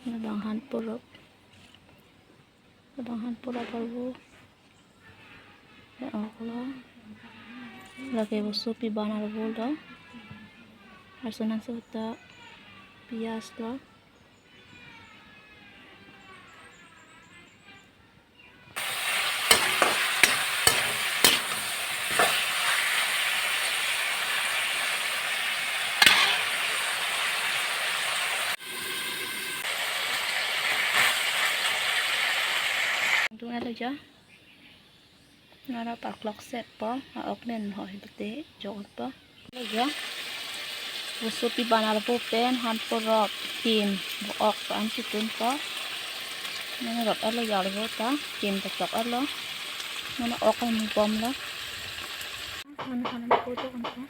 Nadanghan purap albo ya Allah lagi busuk piban albo do arsanan suta pias do Tung aja nara paklok set po ok nen hoy bete jot po aja busuk piban albo pen han porop tim ok an situn po nana rot alo jalbo ta tim tak alo nana ok an bom lo han foto kan po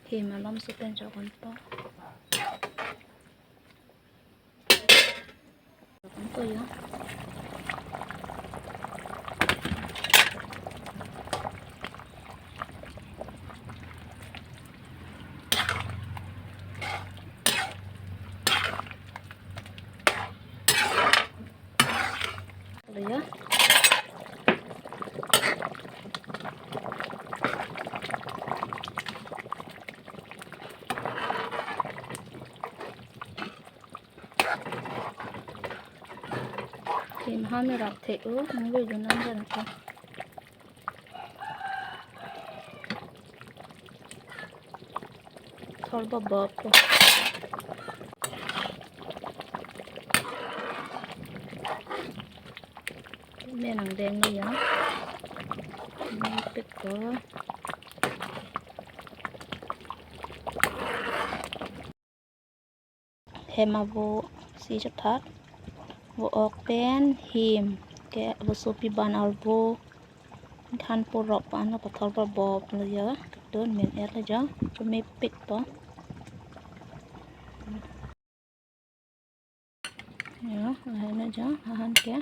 tim alam supen jokon po Ito yun. Ito yun. Thì hai mươi đọc thị ướt những người dùng năm dần thôi thôi bập bập rồi nên nàng đen đây á biết có thêm mà vô xí chất thắt vô ok pen him ke vô sopi ban albo than porop ano pathol pa bob lo ya don men er la ja cho me pik to ya la na ja han ke